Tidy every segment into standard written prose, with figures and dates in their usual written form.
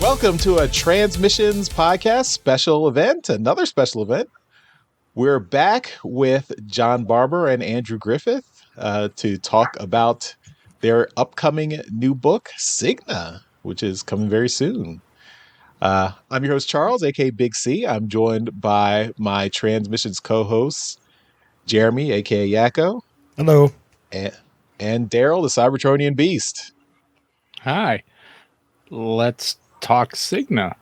Welcome to a Transmissions podcast special event, another special event. We're back with John Barber and Andrew Griffith to talk about their upcoming new book, Signa, which is coming very soon. I'm your host, Charles, aka Big C. I'm joined by my Transmissions co-hosts, Jeremy, aka Yakko. Hello. And Daryl, the Cybertronian Beast. Hi. Let's talk Signa.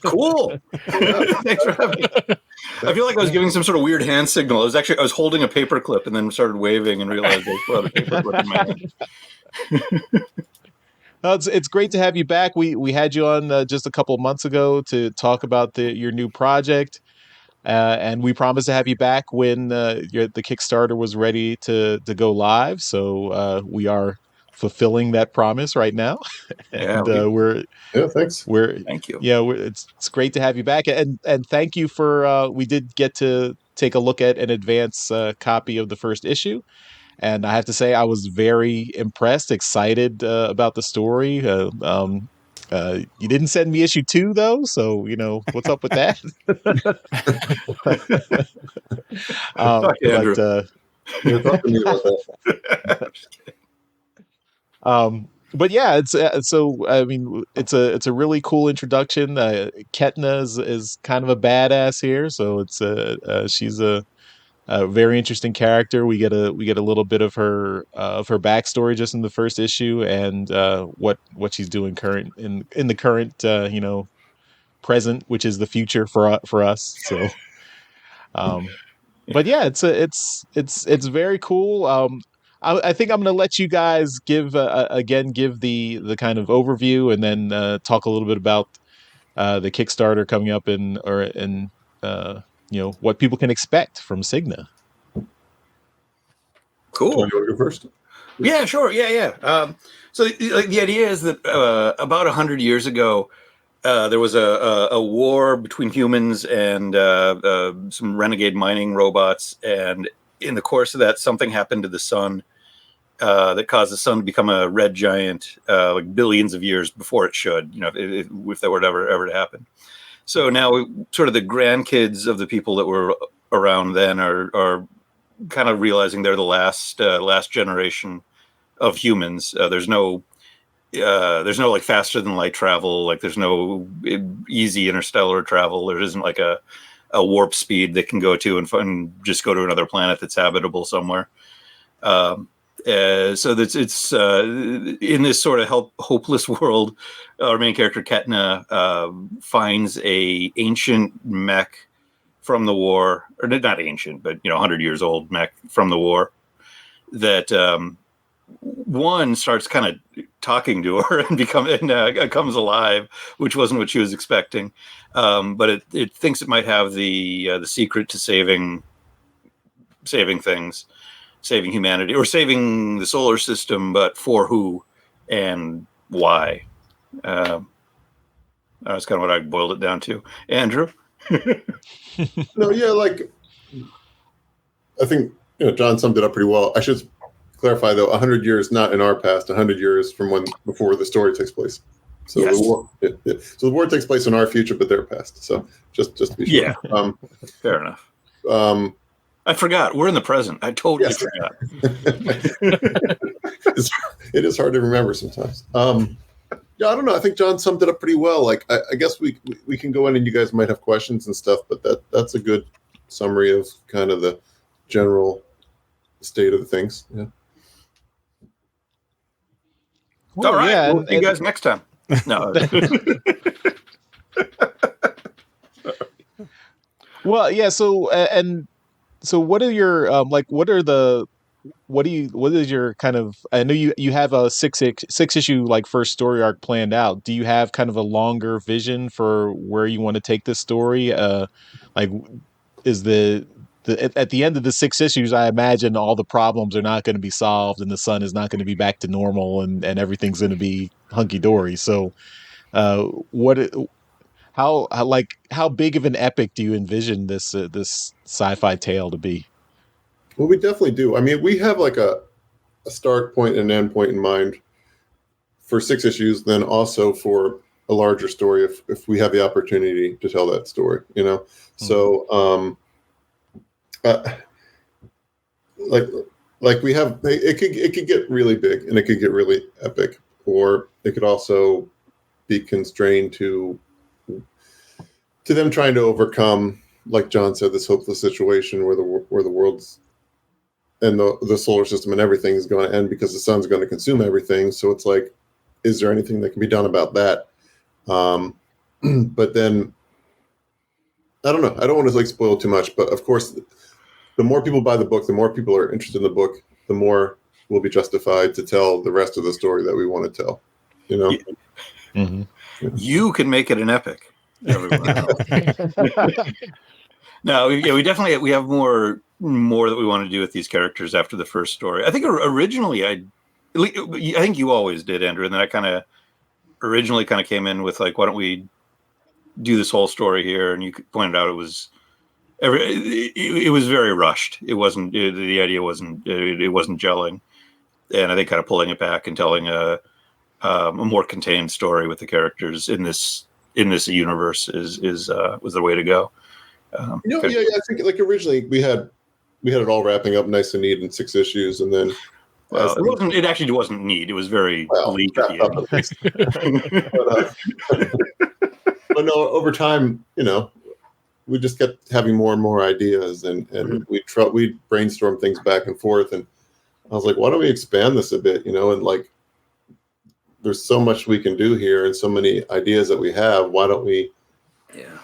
Cool. Thanks for having me. I feel like I was giving some sort of weird hand signal. I was holding a paperclip and then started waving and realized I put a paperclip in my hand. It's great to have you back. We had you on just a couple of months ago to talk about your new project, and we promised to have you back when the Kickstarter was ready to go live. So we are fulfilling that promise right now, and thanks. Thank you. Yeah, it's great to have you back, and thank you for. We did get to take a look at an advance copy of the first issue. And I have to say, I was very impressed, excited about the story. You didn't send me issue 2, though, so what's up with that? Andrew. You're talking to me about that. But yeah, it's a really cool introduction. Ketna is kind of a badass here, so she's a very interesting character. We get a little bit of her backstory just in the first issue, and what she's doing in the current present, which is the future for us. So, but yeah, it's very cool. I think I'm going to let you guys give the kind of overview, and then talk a little bit about the Kickstarter coming up and what people can expect from Signa. Cool. You want to go first? Yeah, sure. Yeah. So the idea is that about 100 years ago, there was a war between humans and some renegade mining robots, and in the course of that, something happened to the sun that caused the sun to become a red giant, like billions of years before it should. If that were ever to happen. So now, sort of the grandkids of the people that were around then are kind of realizing they're the last generation of humans. There's no like faster than light travel. Like there's no easy interstellar travel. There isn't like a warp speed that can go to and just go to another planet that's habitable somewhere. So that's it's in this sort of hopeless world. Our main character Ketna finds a ancient mech from the war, or not ancient, but 100 years old mech from the war that one starts kind of talking to her and comes alive, which wasn't what she was expecting. But it thinks it might have the secret to saving things, saving humanity, or saving the solar system, but for who and why. That's kind of what I boiled it down to. Andrew? No, yeah, like I think John summed it up pretty well. I should clarify though, 100 years not in our past, 100 years from before the story takes place. So yes. The war takes place in our future, but their past. So just to be sure. Yeah. Fair enough. I forgot. We're in the present. I totally forgot. It is hard to remember sometimes. Yeah, I don't know. I think John summed it up pretty well. Like, I guess we can go in and you guys might have questions and stuff, but that's a good summary of kind of the general state of things. Yeah. Well, all right. Yeah, we'll see you guys next time. No. Well, yeah. So what are your what is your kind of, I know you have a six issue like first story arc planned out. Do you have kind of a longer vision for where you want to take this story? Is at the end of the 6 issues, I imagine all the problems are not going to be solved and the sun is not going to be back to normal and everything's going to be hunky dory. So, how big of an epic do you envision this sci-fi tale to be? Well, we definitely do. I mean, we have like a start point and an end point in mind for 6 issues, then also for a larger story if we have the opportunity to tell that story, you know. So like we have, it could get really big and it could get really epic, or it could also be constrained to them trying to overcome, like John said, this hopeless situation where the world's and the solar system and everything is going to end because the sun's going to consume everything. So it's like, is there anything that can be done about that? But then I don't know. I don't want to like spoil too much, but of course, the more people buy the book, the more people are interested in the book, the more we'll be justified to tell the rest of the story that we want to tell. You know, You can make it an epic. Everyone. No, we definitely have more that we want to do with these characters after the first story. I think originally I think you always did, Andrew, and then I kind of originally came in with like, why don't we do this whole story here? And you pointed out it was very rushed. It wasn't the idea wasn't gelling, and I think kind of pulling it back and telling a more contained story with the characters in this universe was the way to go. I think like originally we had it all wrapping up nice and neat in 6 issues, and then it actually wasn't neat. It was very bleak at the end. But no, over time, you know, we just kept having more and more ideas, and we brainstorm things back and forth, and I was like, why don't we expand this a bit, you know, and like there's so much we can do here and so many ideas that we have. Why don't we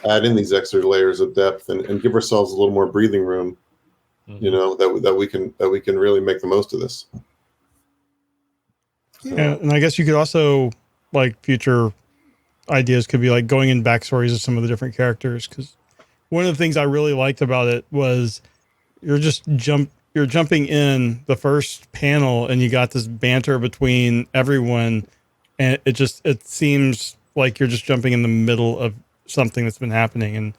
add in these extra layers of depth and give ourselves a little more breathing room, you know, that we can really make the most of this. Yeah, and I guess you could also, like, future ideas could be like going in backstories of some of the different characters, because one of the things I really liked about it was you're jumping in the first panel and you got this banter between everyone, and it seems like you're just jumping in the middle of something that's been happening. And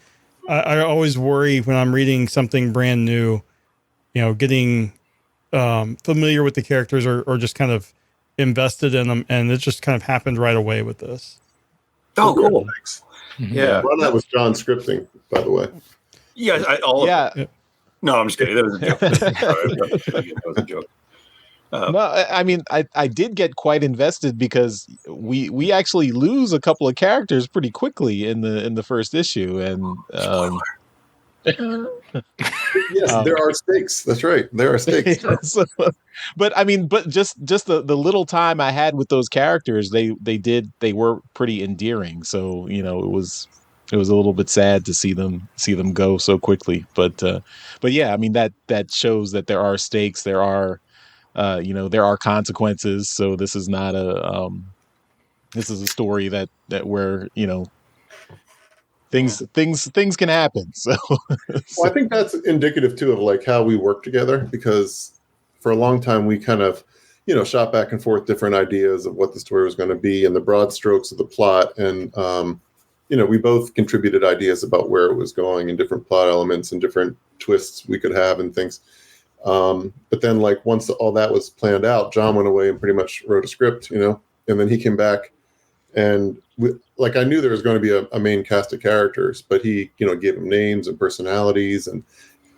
I always worry when I'm reading something brand new, you know, getting familiar with the characters or just kind of invested in them, and it just kind of happened right away with this. Oh, cool. Thanks. Yeah. Well, that was John scripting, by the way. Yeah. No, I'm just kidding. That was a joke. That was a joke. No, I mean, I did get quite invested because we actually lose a couple of characters pretty quickly in the first issue, and yes, there are stakes. That's right, there are stakes. But I mean, just the little time I had with those characters, they were pretty endearing. So you know, it was a little bit sad to see them go so quickly. But yeah, I mean that shows that there are stakes. There are there are consequences. So this is not this is a story that where, you know, things can happen. So well, I think that's indicative too of like how we work together, because for a long time we kind of, you know, shot back and forth different ideas of what the story was going to be and the broad strokes of the plot. And, you know, we both contributed ideas about where it was going and different plot elements and different twists we could have and things. But then like once all that was planned out, John went away and pretty much wrote a script, you know, and then he came back and like I knew there was going to be a main cast of characters, but he, you know, gave them names and personalities, and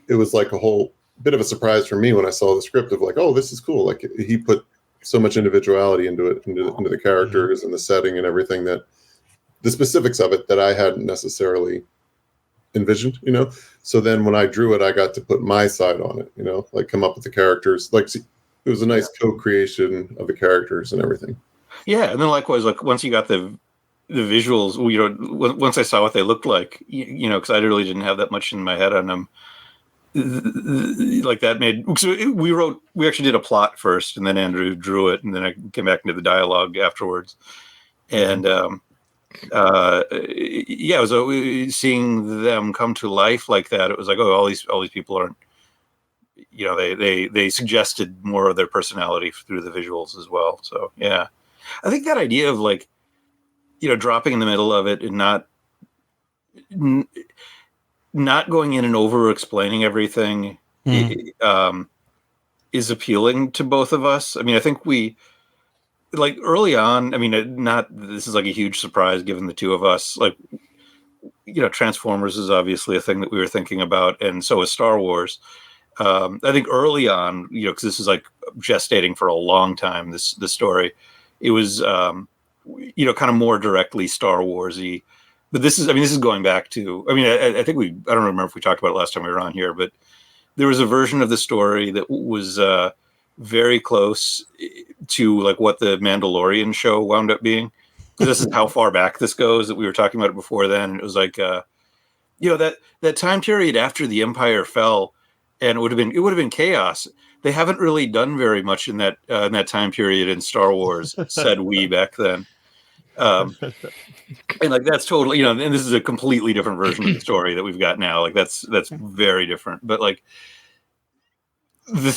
it was like a whole bit of a surprise for me when I saw the script of like, oh, this is cool. Like he put so much individuality into the characters and the setting and everything, that the specifics of it that I hadn't necessarily envisioned, you know. So then when I drew it, I got to put my side on it, you know, like come up with the characters. Like it was a nice co-creation of the characters and everything. Yeah, and then likewise, like once you got the visuals, you know, once I saw what they looked like, you know, because I really didn't have that much in my head on them. Like that made, so we actually did a plot first, and then Andrew drew it, and then I came back into the dialogue afterwards. And yeah, it was seeing them come to life like that. It was like, oh, all these people aren't, you know, they suggested more of their personality through the visuals as well. So yeah, I think that idea of like, you know, dropping in the middle of it and not going in and over explaining everything is appealing to both of us. I mean, I think like early on, I mean, not this is like a huge surprise given the two of us. Like, Transformers is obviously a thing that we were thinking about, and so is Star Wars. I think early on, because this is like gestating for a long time. This story, it was, kind of more directly Star Warsy. But this is going back to. I mean, I think I don't remember if we talked about it last time we were on here, but there was a version of the story that was very close to like what the Mandalorian show wound up being. Because this is how far back this goes, that we were talking about it before then. And it was like, that time period after the Empire fell, and it would have been chaos. They haven't really done very much in that time period in Star Wars, said we back then. And like that's totally, and this is a completely different version of the story that we've got now. Like that's very different. But like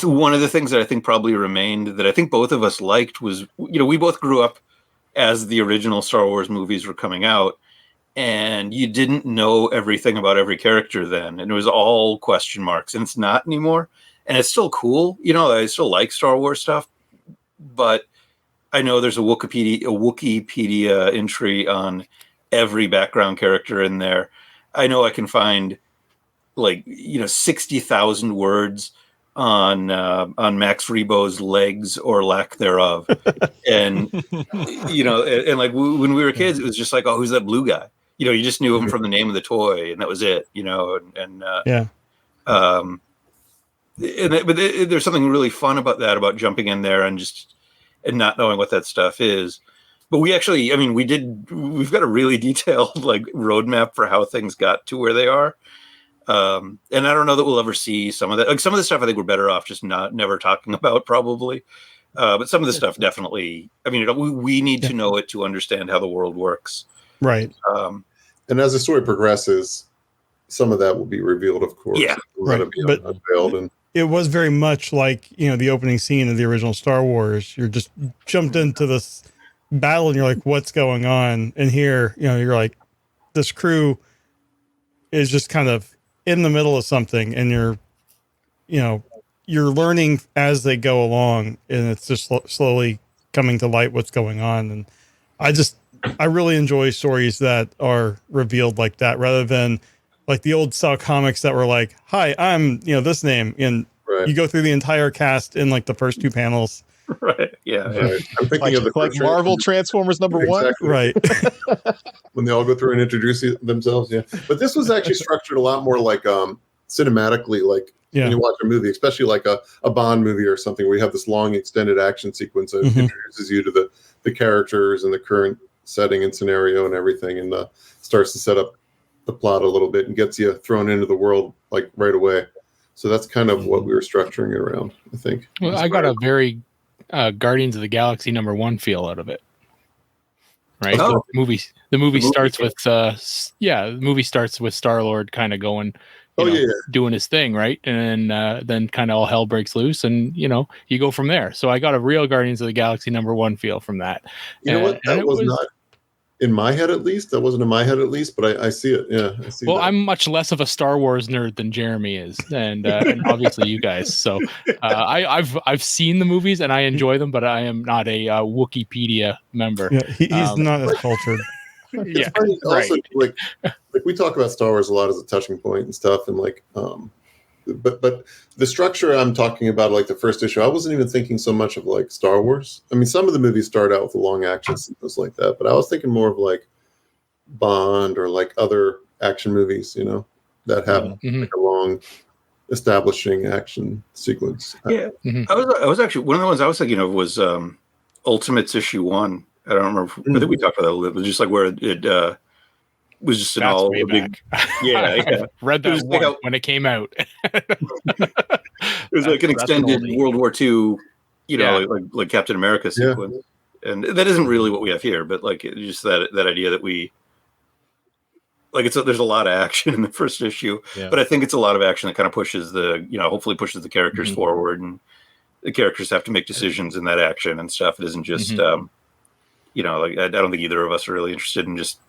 one of the things that I think probably remained that I think both of us liked was, we both grew up as the original Star Wars movies were coming out, and you didn't know everything about every character then, and it was all question marks, and it's not anymore. And it's still cool, I still like Star Wars stuff, but I know there's a Wikipedia entry on every background character in there. I know I can find 60,000 words on Max Rebo's legs or lack thereof. And and like when we were kids, it was just like, oh, who's that blue guy? You just knew him from the name of the toy, and that was it. But there's something really fun about that, about jumping in there and not knowing what that stuff is. But we actually, we've got a really detailed like roadmap for how things got to where they are. And I don't know that we'll ever see some of that. Like some of the stuff I think we're better off just never talking about probably. But some of the stuff definitely, we need to know it to understand how the world works. Right. And as the story progresses, some of that will be revealed, of course. Yeah. Right. But unveiled, and it was very much like, the opening scene of the original Star Wars. You're just jumped into this battle and you're like, what's going on? And here, you're like, this crew is just kind of in the middle of something, and you're learning as they go along, and it's just slowly coming to light what's going on. And I really enjoy stories that are revealed like that, rather than like the old style comics that were like, hi, I'm, this name. And you go through the entire cast in like the first two panels. Right. Yeah. Right. I'm thinking of the like Marvel Transformers number one. Right. When they all go through and introduce themselves. Yeah. But this was actually structured a lot more like cinematically, like when you watch a movie, especially like a Bond movie or something, where you have this long extended action sequence that introduces you to the characters and the current setting and scenario and everything, and starts to set up the plot a little bit and gets you thrown into the world like right away. So that's kind of what we were structuring it around, I think. Well, I got a very Guardians of the Galaxy #1 feel out of it. Right. Oh. The movie starts with the movie starts with Star-Lord kind of going, doing his thing, right? And then kind of all hell breaks loose, and you go from there. So I got a real Guardians of the Galaxy #1 feel from that. You know what? That was not in my head, at least. That wasn't in my head, at least. But I see it. Yeah, I see. Well, that. I'm much less of a Star Wars nerd than Jeremy is, and obviously you guys. So I've seen the movies and I enjoy them, but I am not a Wikipedia member. Yeah, he's not as cultured. Yeah, also, like we talk about Star Wars a lot as a touching point and stuff, and like, but the structure I'm talking about, like the first issue, I wasn't even thinking so much of like Star Wars. I mean, some of the movies start out with a long action sequence like that, but I was thinking more of like Bond or like other action movies, that have like a long establishing action sequence. Yeah, I was actually, one of the ones I was thinking of was Ultimates #1. I don't remember. I think we talked about that a little bit. It was just like where it was just an all big. Yeah. Read that when it came out. It was like an extended World War II, like Captain America sequence, and that isn't really what we have here. But like, it's just that idea that we like there's a lot of action in the first issue, but I think it's a lot of action that kind of pushes hopefully pushes the characters forward, and the characters have to make decisions in that action and stuff. It isn't just like I don't think either of us are really interested in just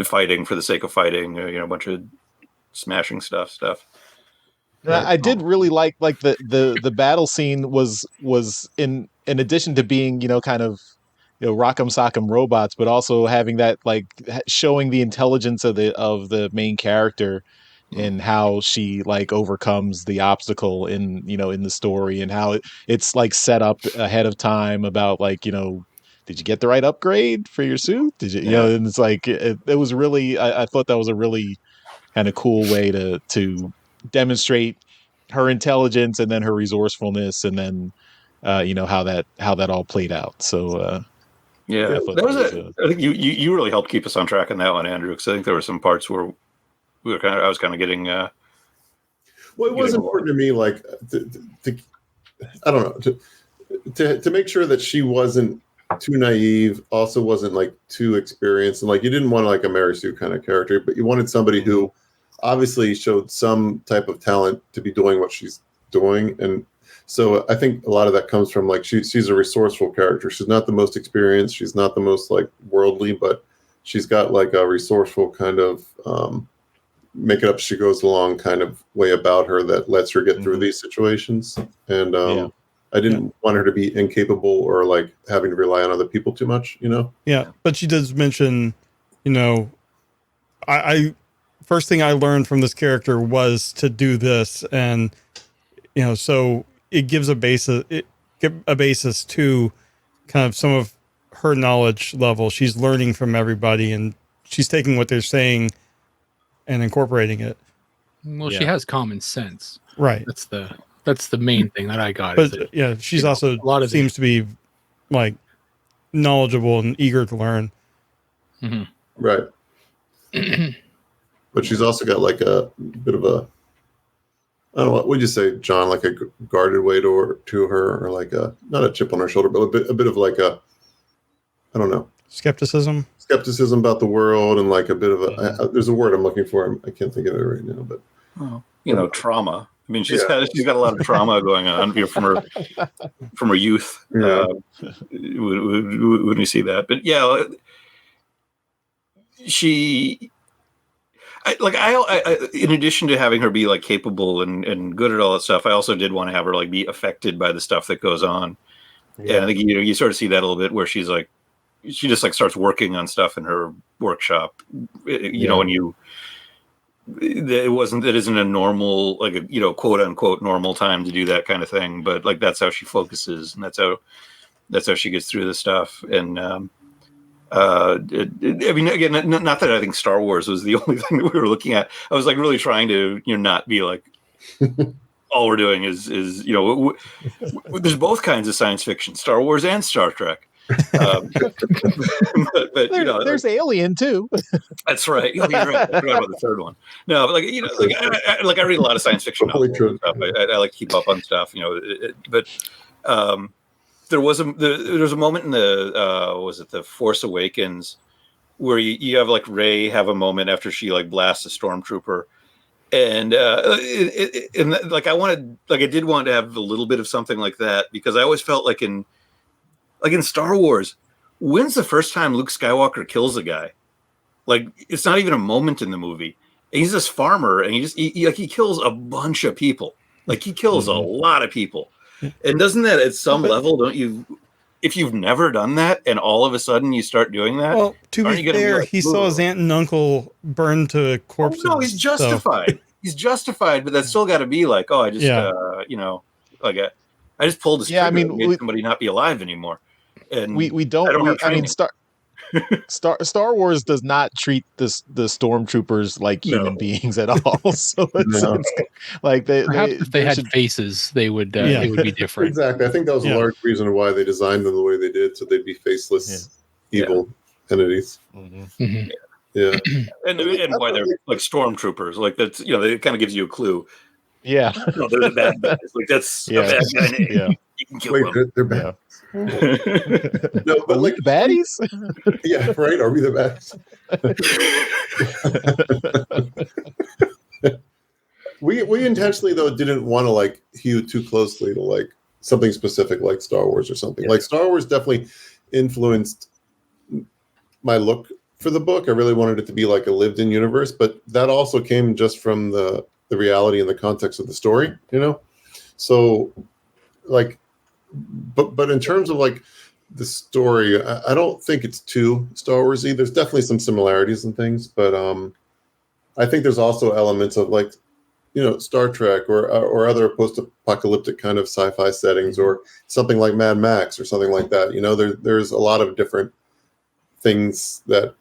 fighting for the sake of fighting, a bunch of smashing stuff. I did really like the battle scene was in in addition to being, kind of, rock'em sock'em robots, but also having that, like, showing the intelligence of the main character and how she, like, overcomes the obstacle in the story, and how it's like set up ahead of time about, like, did you get the right upgrade for your suit? Did you, and it's like, it was really, I thought that was a really kind of cool way to demonstrate her intelligence and then her resourcefulness, and then how that all played out. So yeah, that was I think you really helped keep us on track on that one, Andrew, because I think there were some parts where I was kind of getting. Well, it was important to me, like, I don't know, to make sure that she wasn't too naive, also wasn't like too experienced, and like you didn't want like a Mary Sue kind of character, but you wanted somebody who obviously showed some type of talent to be doing what she's doing. And so I think a lot of that comes from, like, she's a resourceful character. She's not the most experienced, she's not the most like worldly, but she's got like a resourceful kind of make it up as she goes along kind of way about her that lets her get through these situations. And I didn't want her to be incapable or like having to rely on other people too much, Yeah, but she does mention, I first thing I learned from this character was to do this, and so it gives a basis to kind of some of her knowledge level. She's learning from everybody, and she's taking what they're saying and incorporating it. Well, she has common sense, right? That's the main thing that I got. But yeah, she's also seems to be like knowledgeable and eager to learn. Mm-hmm. Right. But she's also got like a bit of a, I don't know, what would you say, John, like a guarded way to her, or like not a chip on her shoulder, but a bit of like a, I don't know, skepticism about the world, and like a bit of a, there's a word I'm looking for. I can't think of it right now, but trauma. I mean, she's got a lot of trauma going on from her youth. Yeah. Wouldn't you see that? But yeah, I in addition to having her be like capable and good at all that stuff, I also did want to have her like be affected by the stuff that goes on. Yeah. And I think you sort of see that a little bit where she just like starts working on stuff in her workshop. When it isn't a normal, like a quote unquote normal time to do that kind of thing, but like that's how she focuses, and that's how she gets through the stuff. And I mean, again, not that I think Star Wars was the only thing that we were looking at. I was like really trying to not be like all we're doing is there's both kinds of science fiction, Star Wars and Star Trek. But there's Alien too. That's right. You're right. I forgot about the third one. No, but I read a lot of science fiction novels and stuff. I like to keep up on stuff, but there was a moment in the Force Awakens where you have like Rey have a moment after she like blasts a stormtrooper, and I did want to have a little bit of something like that, because I always felt like in Star Wars, when's the first time Luke Skywalker kills a guy? Like, it's not even a moment in the movie. And he's this farmer, and he kills a bunch of people. Like, he kills a lot of people. And doesn't that, at some level, don't you? If you've never done that, and all of a sudden you start doing that, well, to be fair, he saw his aunt and uncle burn to corpses. Oh, no, he's justified. So. He's justified, but that's still got to be like, I just, I just pulled the trigger and made somebody not be alive anymore. And we don't. I mean, Star Wars does not treat the stormtroopers like human beings at all. So it's like if they had faces, they would be different. Exactly. I think that was a large reason why they designed them the way they did, so they'd be faceless, evil entities. Mm-hmm. Mm-hmm. Yeah, and why they're like stormtroopers. Like that's it kind of gives you a clue. Yeah, they're the bad guys. Like that's a bad guy name. Yeah, you can kill them. They're bad. No, but like baddies. Yeah, right. Are we the baddies? We intentionally though didn't want to like hew too closely to like something specific like Star Wars or something. Like Star Wars definitely influenced my look for the book. I really wanted it to be like a lived-in universe, but that also came just from the reality and the context of the story, So like but in terms of like the story, I don't think it's too Star Warsy. There's definitely some similarities and things, but I think there's also elements of like, Star Trek or other post-apocalyptic kind of sci-fi settings, or something like Mad Max or something like that. There's a lot of different things that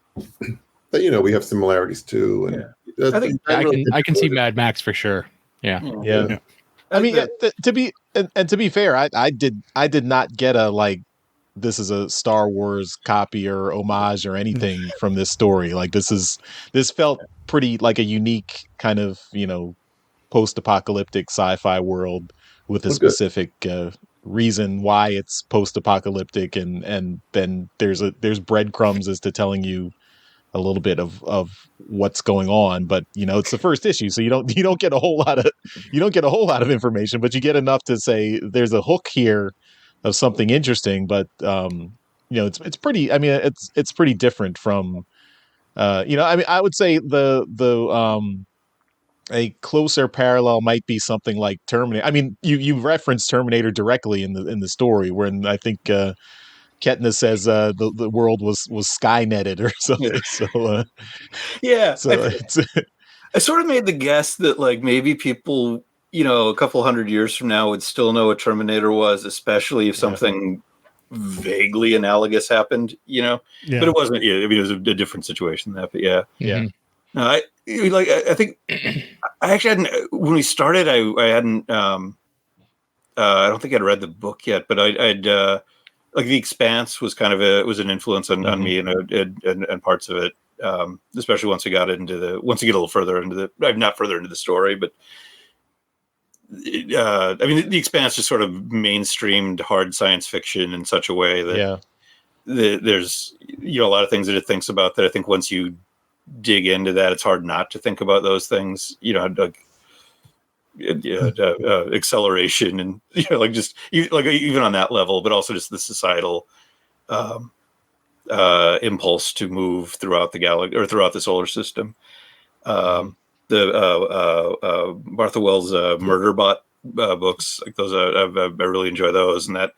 we have similarities to, and I think I can see Mad Max for sure. Yeah. I mean, to be fair, I did not get a like this is a Star Wars copy or homage or anything from this story. Like this felt pretty like a unique kind of post-apocalyptic sci-fi world with a specific reason why it's post-apocalyptic, and then there's breadcrumbs as to telling you a little bit of what's going on, but it's the first issue, so you don't get a whole lot of information, but you get enough to say there's a hook here of something interesting. But it's pretty, I mean, it's pretty different from I mean, I would say the a closer parallel might be something like Terminator. I mean, you referenced Terminator directly in the story, when I think Katniss says the world was Skyneted or something. So it's I sort of made the guess that like maybe people, a couple hundred years from now would still know what Terminator was, especially if something vaguely analogous happened, But it wasn't. Yeah, I mean, it was a different situation than that. But yeah. No, I think I actually hadn't, when we started. I hadn't. I don't think I'd read the book yet, but I'd like The Expanse was kind of was an influence on me and parts of it, especially once you get a little further into not further into the story, but I mean, The Expanse just sort of mainstreamed hard science fiction in such a way that there's a lot of things that it thinks about that I think once you dig into that, it's hard not to think about those things, like acceleration and like just like even on that level, but also just the societal impulse to move throughout the galaxy or throughout the solar system. The Martha Wells Murderbot books, like those, I really enjoy those, and that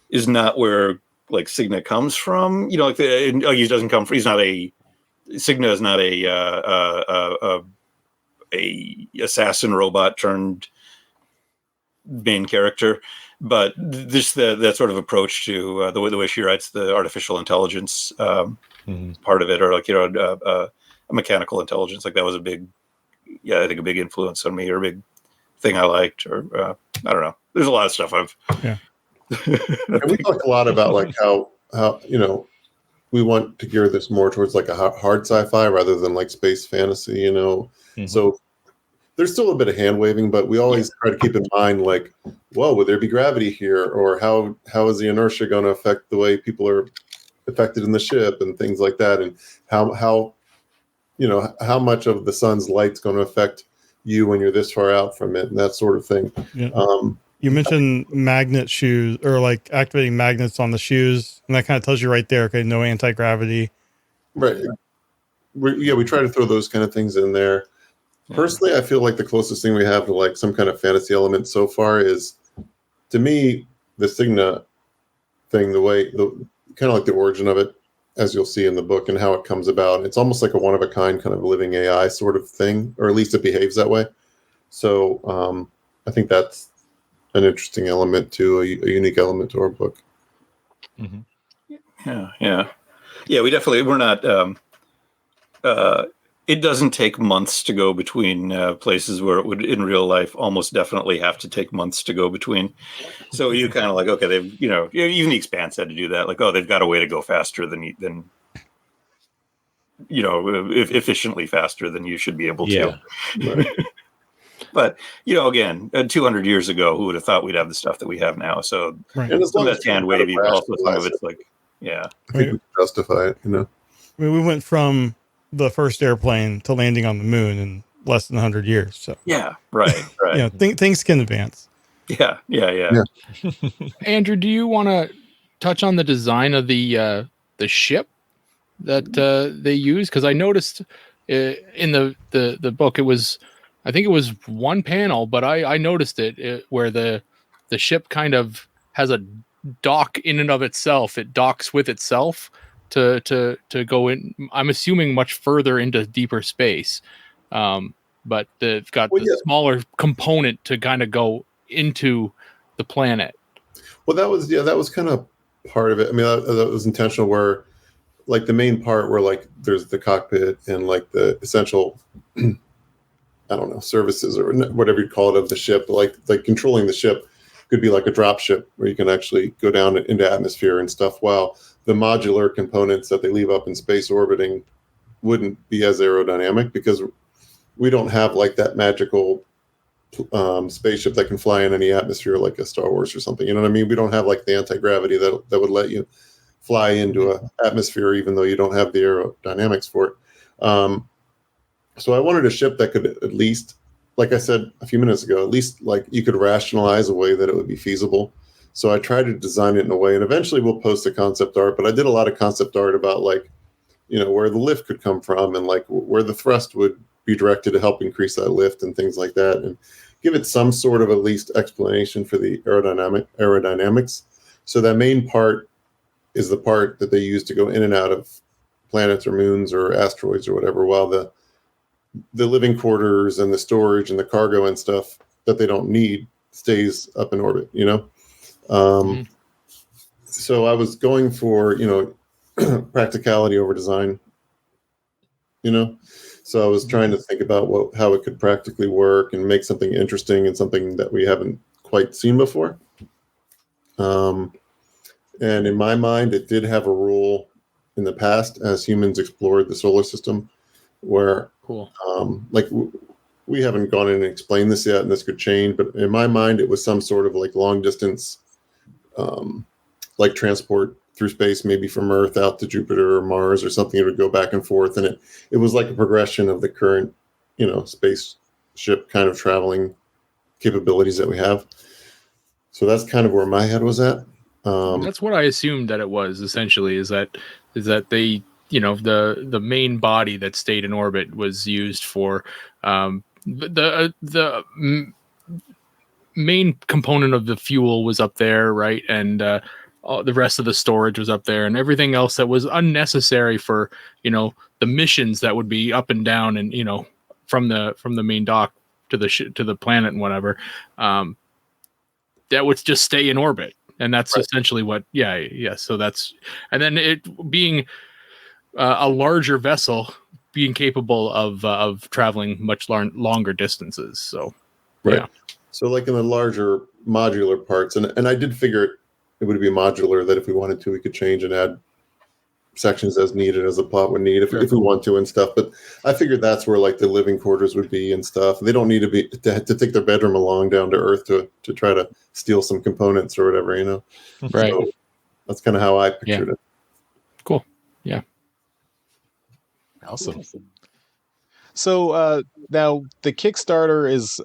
is not where like Signa comes from. Like he doesn't come from. Signa is not a assassin robot turned main character, but just that sort of approach to the way she writes the artificial intelligence part of it, or like a mechanical intelligence, like that was I think a big influence on me, or a big thing I liked, or I don't know. There's a lot of stuff I've. And we talked a lot about like how we want to gear this more towards like a hard sci-fi rather than like space fantasy, So there's still a bit of hand waving, but we always try to keep in mind like, well, would there be gravity here, or how is the inertia going to affect the way people are affected in the ship, and things like that, and how much of the sun's light's going to affect you when you're this far out from it, and that sort of thing. You mentioned magnet shoes, or like activating magnets on the shoes, and that kind of tells you right there, okay, no anti-gravity. Right. We try to throw those kind of things in there. Personally, I feel like the closest thing we have to like some kind of fantasy element so far is, to me, the Signa thing, kind of like the origin of it, as you'll see in the book, and how it comes about. It's almost like a one-of-a-kind kind of living AI sort of thing, or at least it behaves that way. So I think that's an interesting element to a unique element to our book. Yeah. We're not. It doesn't take months to go between places where it would in real life almost definitely have to take months to go between. So you kind of like, okay, they've even The Expanse had to do that. Like, oh, they've got a way to go faster than efficiently faster than you should be able to. Right. But again, 200 years ago, who would have thought we'd have the stuff that we have now? So and some of that's hand wavy, but also some of it's like, I think we can justify it. I mean, we went from the first airplane to landing on the moon in less than 100 years. So right. Things can advance. Yeah. Andrew, do you want to touch on the design of the ship that they use? Because I noticed in the book, I think it was one panel, but I noticed it where the ship kind of has a dock in and of itself. It docks with itself to go in. I'm assuming much further into deeper space, but they've got the smaller component to kind of go into the planet. Well, that was kind of part of it. I mean, that was intentional. Where like the main part where like there's the cockpit and like the essential, I don't know, services or whatever you call it of the ship, like controlling the ship could be like a drop ship where you can actually go down into atmosphere and stuff. While the modular components that they leave up in space orbiting wouldn't be as aerodynamic because we don't have like that magical spaceship that can fly in any atmosphere like a Star Wars or something. You know what I mean? We don't have like the anti-gravity that would let you fly into an atmosphere even though you don't have the aerodynamics for it. So I wanted a ship that could at least, like I said a few minutes ago, at least like you could rationalize a way that it would be feasible. So I tried to design it in a way, and eventually we'll post a concept art, but I did a lot of concept art about like, you know, where the lift could come from and like where the thrust would be directed to help increase that lift and things like that, and give it some sort of at least explanation for the aerodynamics. So that main part is the part that they use to go in and out of planets or moons or asteroids or whatever, while the living quarters and the storage and the cargo and stuff that they don't need stays up in orbit, you know? So I was going for, you know, practicality over design, you know? So I was trying to think about how it could practically work and make something interesting and something that we haven't quite seen before. And in my mind, it did have a rule in the past as humans explored the solar system where, like, we haven't gone in and explained this yet, and this could change, but in my mind, it was some sort of like long distance, like transport through space, maybe from Earth out to Jupiter or Mars or something. It would go back and forth, and it was like a progression of the current, you know, spaceship kind of traveling capabilities that we have. So that's kind of where my head was at. That's what I assumed that it was essentially. Is that they, you know, the main body that stayed in orbit was used for the main component of the fuel was up there, right, and the rest of the storage was up there, and everything else that was unnecessary for, you know, the missions that would be up and down and, you know, from the main dock to the planet and whatever, that would just stay in orbit. And that's essentially what, so that's, and then it being a larger vessel being capable of traveling much longer distances. So, yeah. So like in the larger modular parts, and I did figure it would be modular, that if we wanted to, we could change and add sections as needed, as the plot would need, if we want to and stuff. But I figured that's where like the living quarters would be and stuff. They don't need to take their bedroom along down to Earth to try to steal some components or whatever, you know? Right. So that's kind of how I pictured it. Cool. Yeah. Awesome. So now the Kickstarter is,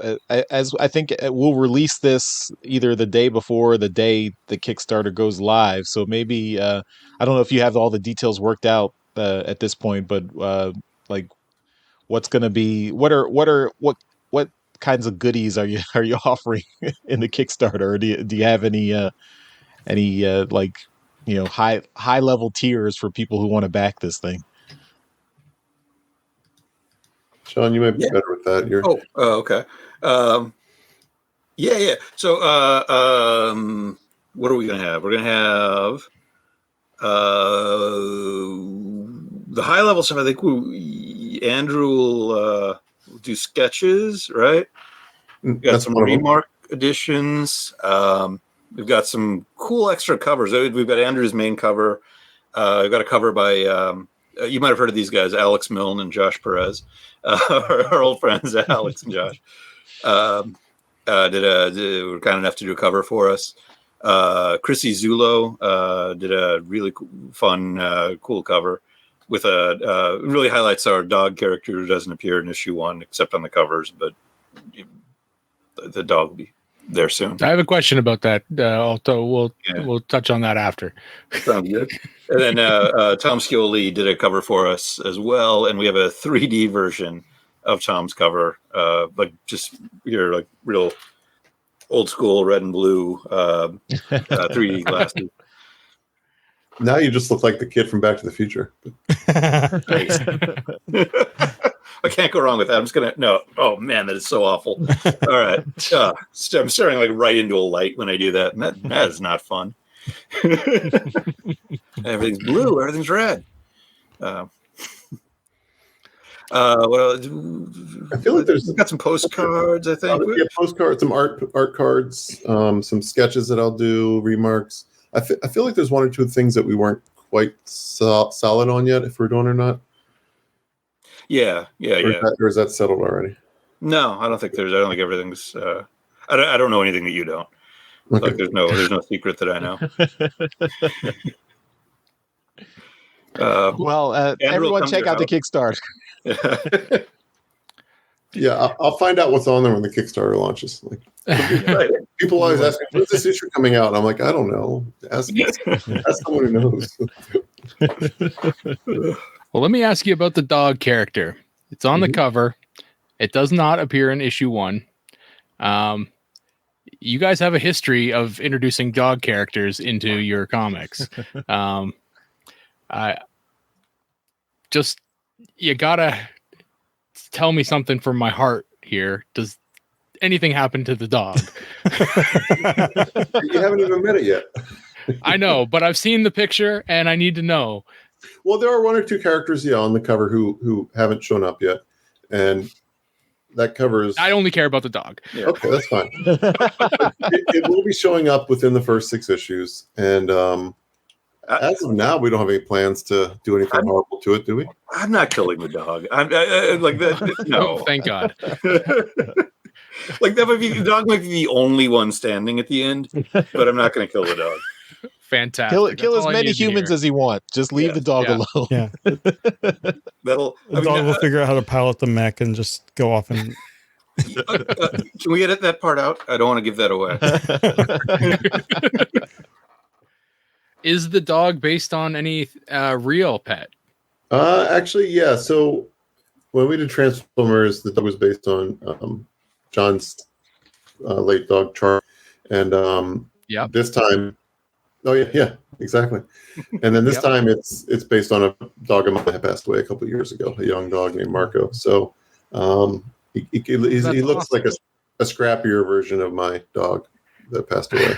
as I think we'll release this either the day before the day the Kickstarter goes live. So maybe I don't know if you have all the details worked out at this point, but like what's going to be, what kinds of goodies are you offering in the Kickstarter? Or do you have any like, you know, high level tiers for people who want to back this thing? Sean, you might be better with that. Okay. Yeah. So, what are we going to have? We're going to have the high level stuff. I think Andrew will do sketches, right? We've got some remark editions. We've got some cool extra covers. We've got Andrew's main cover. We've got a cover by... you might have heard of these guys, Alex Milne and Josh Perez, our old friends, Alex and Josh. Were kind enough to do a cover for us. Chrissy Zulo did a really fun, cool cover with really highlights our dog character who doesn't appear in issue 1 except on the covers, but the dog will be there soon. I have a question about that. Although we'll touch on that after. Sounds good. And then Tom Scioli did a cover for us as well, and we have a 3D version of Tom's cover, like just your like real old school red and blue 3D glasses. Now you just look like the kid from Back to the Future. Nice. I can't go wrong with that. I'm just gonna no. Oh man, that is so awful. All right, I'm staring like right into a light when I do that, and that is not fun. Everything's blue. Everything's red. What else? I feel like We've got some postcards. I think postcards, some art cards, some sketches that I'll do, remarks. I feel like there's one or two things that we weren't quite solid on yet, if we're doing or not. Yeah. Or is that settled already? No, I don't think everything's. I don't know anything that you don't. Okay. Like there's no secret that I know. Everyone check out the Kickstarter. Yeah, I'll find out what's on there when the Kickstarter launches. Like, people always ask me, "When's this issue coming out?" I'm like, I don't know. Ask someone who knows. Well, let me ask you about the dog character. It's on the cover. It does not appear in issue 1. You guys have a history of introducing dog characters into your comics. You gotta tell me something from my heart here. Does anything happen to the dog? You haven't even met it yet. I know, but I've seen the picture and I need to know. Well, there are one or two characters, on the cover who haven't shown up yet, and that covers. I only care about the dog. Yeah. Okay, that's fine. it will be showing up within the first 6 issues, and as of now, we don't have any plans to do anything horrible to it, do we? I'm not killing the dog. I'm like that. No, thank God. Like the dog might be the only one standing at the end, but I'm not going to kill the dog. Fantastic. Kill as many humans as you want. Just leave the dog alone. Yeah. The dog will figure out how to pilot the mech and just go off and. Can we edit that part out? I don't want to give that away. Is the dog based on any real pet? Actually, yeah. So when we did Transformers, the dog was based on John's late dog Charlie, and this time. Oh yeah, exactly. And then this time it's based on a dog of mine that passed away a couple of years ago, a young dog named Marco. So he looks like a scrappier version of my dog that passed away.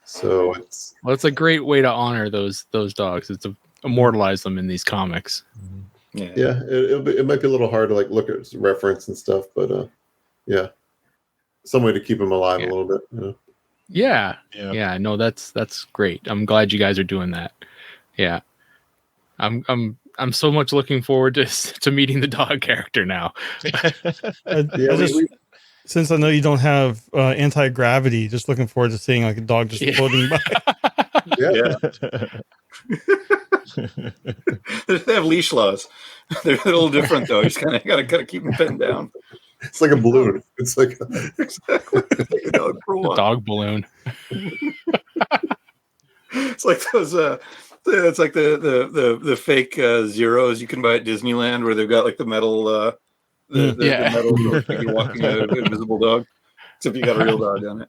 So it's a great way to honor those dogs. It's to immortalize them in these comics. Yeah. It might be a little hard to like look at reference and stuff, but some way to keep them alive a little bit. Yeah. No, that's great. I'm glad you guys are doing that. Yeah. I'm so much looking forward to meeting the dog character now. Since I know you don't have anti-gravity, just looking forward to seeing like a dog just floating by. They have leash laws. They're a little different though. You just kind of got to keep them pinned down. It's like a balloon. It's like exactly a dog for one. Dog balloon. It's like those. It's like the fake zeros you can buy at Disneyland, where they've got like the metal. The metal you're walking an invisible dog, except you got a real dog on it.